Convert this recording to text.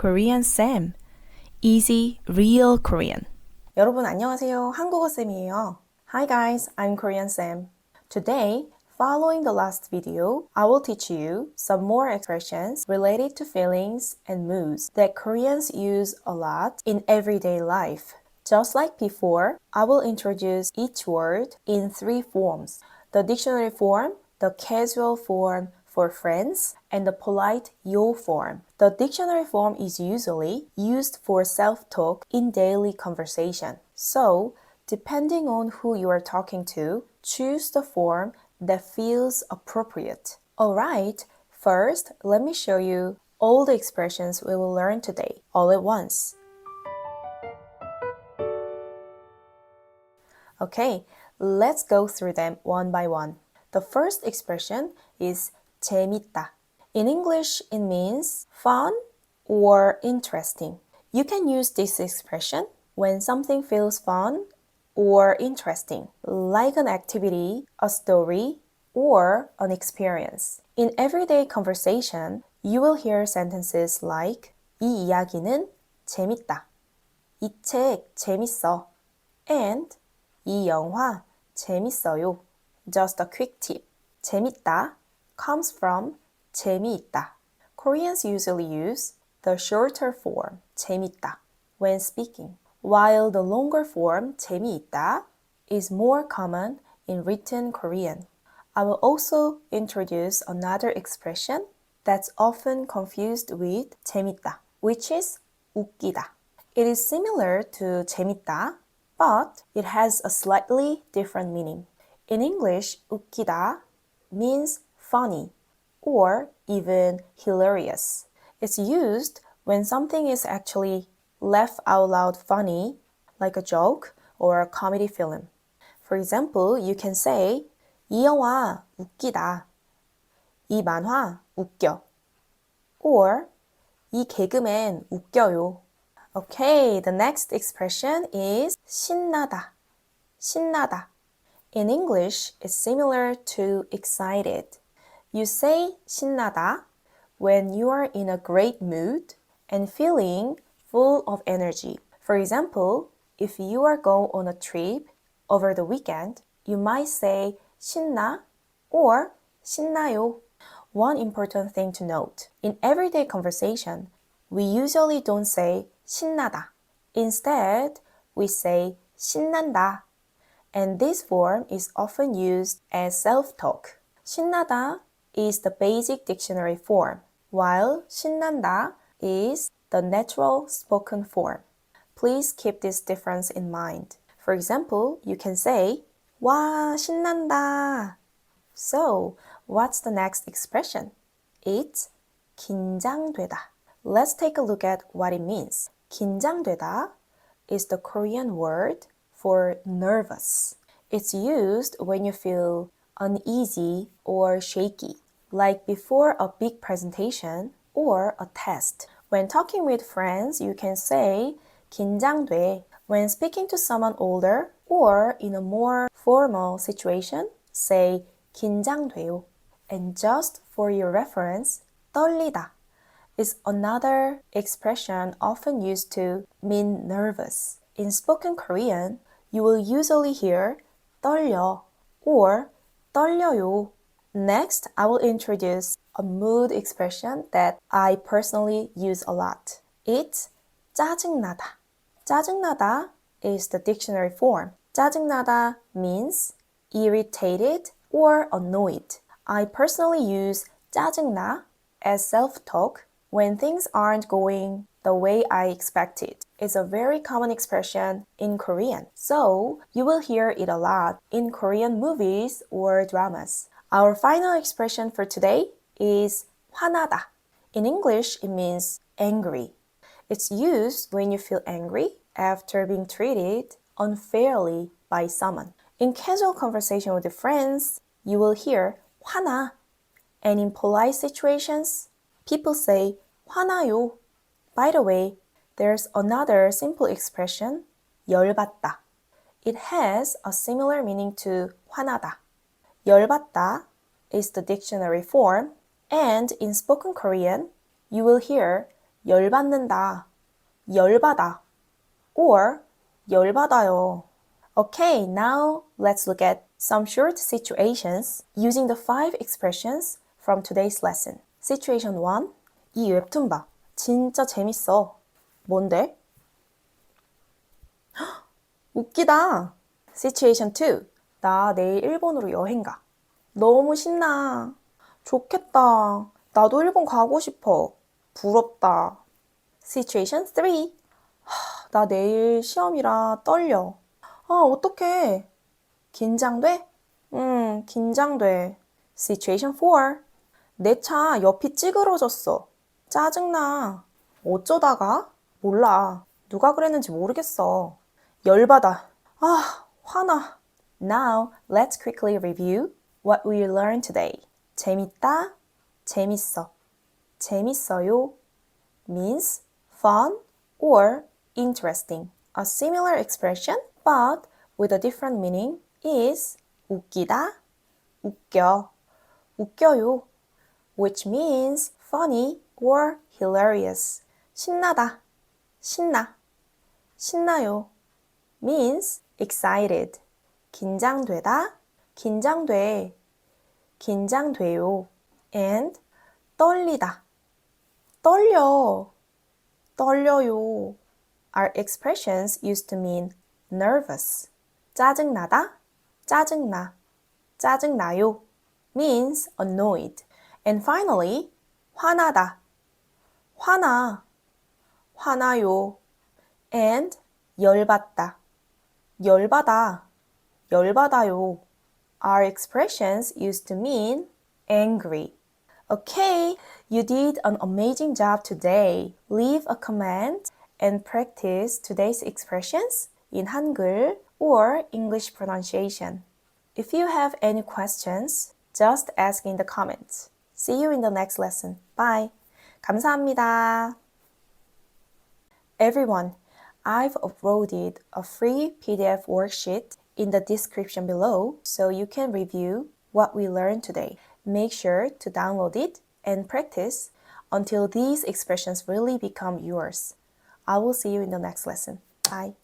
한국어샘 Easy Real Korean. 여러분 안녕하세요. 한국어샘이에요. Hi guys, I'm Korean Sam. Today, following the last video, I will teach you some more expressions related to feelings and moods that Koreans use a lot in everyday life. Just like before, I will introduce each word in three forms: the dictionary form, the casual form for friends, and the polite yo form. The dictionary form is usually used for self-talk in daily conversation. So, depending on who you are talking to, choose the form that feels appropriate. Alright, first, let me show you all the expressions we will learn today, all at once. Okay, let's go through them one by one. The first expression is 재밌다. In English, it means fun or interesting. You can use this expression when something feels fun or interesting, like an activity, a story, or an experience. In everyday conversation, you will hear sentences like 이 이야기는 재밌다. 이 책 재밌어. And 이 영화 재밌어요. Just a quick tip. 재밌다 comes from 재미있다. Koreans usually use the shorter form 재밌다 when speaking, while the longer form 재미있다 is more common in written Korean. I will also introduce another expression that's often confused with 재밌다, which is 웃기다. It is similar to 재밌다, but it has a slightly different meaning. In English, 웃기다 means funny or even hilarious. It's used when something is actually laugh out loud funny, like a joke or a comedy film. For example, you can say 이 영화 웃기다. 이 만화 웃겨. Or 이 개그맨 웃겨요. Okay, the next expression is 신나다. 신나다. In English, it's similar to excited. You say 신나다 when you are in a great mood and feeling full of energy. For example, if you are going on a trip over the weekend, you might say 신나 or 신나요. One important thing to note, in everyday conversation, we usually don't say 신나다. Instead, we say 신난다. And this form is often used as self-talk. 신나다 is the basic dictionary form, while 신난다 is the natural spoken form. Please keep this difference in mind. For example, you can say 와, 신난다. So, what's the next expression? It's 긴장되다. Let's take a look at what it means. 긴장되다 is the Korean word for nervous. It's used when you feel uneasy or shaky, like before a big presentation or a test. When talking with friends, you can say 긴장돼. When speaking to someone older or in a more formal situation, say 긴장돼요. And just for your reference, 떨리다 is another expression often used to mean nervous. In spoken Korean, you will usually hear 떨려 or 떨려요. Next, I will introduce a mood expression that I personally use a lot. It's 짜증나다. 짜증나다 is the dictionary form. 짜증나다 means irritated or annoyed. I personally use 짜증나 as self-talk when things aren't going the way I expected. It's a very common expression in Korean, so you will hear it a lot in Korean movies or dramas. Our final expression for today is 화나다. In English, it means angry. It's used when you feel angry after being treated unfairly by someone. In casual conversation with your friends, you will hear 화나. And in polite situations, people say 화나요. By the way, there's another simple expression, 열받다. It has a similar meaning to 화나다. 열받다 is the dictionary form, and in spoken Korean, you will hear 열받는다, 열받아, or 열받아요. Okay, now let's look at some short situations using the 5 expressions from today's lesson. Situation 1. 이 웹툰 봐. 진짜 재밌어. 뭔데? 헉, 웃기다. Situation 2. 나 내일 일본으로 여행 가. 너무 신나. 좋겠다. 나도 일본 가고 싶어. 부럽다. Situation 3. 나 내일 시험이라 떨려. 아, 어떡해. 긴장돼? 긴장돼. Situation 4. 내 차 옆이 찌그러졌어. 짜증나. 어쩌다가? 몰라. 누가 그랬는지 모르겠어. 열받아. 아, 화나. Now, let's quickly review what we learned today. 재밌다, 재밌어. 재밌어요 means fun or interesting. A similar expression, but with a different meaning, is 웃기다, 웃겨, 웃겨요, which means funny or hilarious. 신나다, 신나, 신나요, means excited. 긴장되다, 긴장돼, 긴장돼요. And 떨리다, 떨려, 떨려요 are expressions used to mean nervous. 짜증나다, 짜증나, 짜증나요 means annoyed. And finally, 화나다, 화나, 화나요. And 열받다, 열받아, 열받아요 are expressions used to mean angry. Okay, you did an amazing job today. Leave a comment and practice today's expressions in Hangul or English pronunciation. If you have any questions, just ask in the comments. See you in the next lesson. Bye. 감사합니다. Everyone, I've uploaded a free PDF worksheet in the description below so you can review what we learned today. Make sure to download it and practice until these expressions really become yours. I will see you in the next lesson. Bye.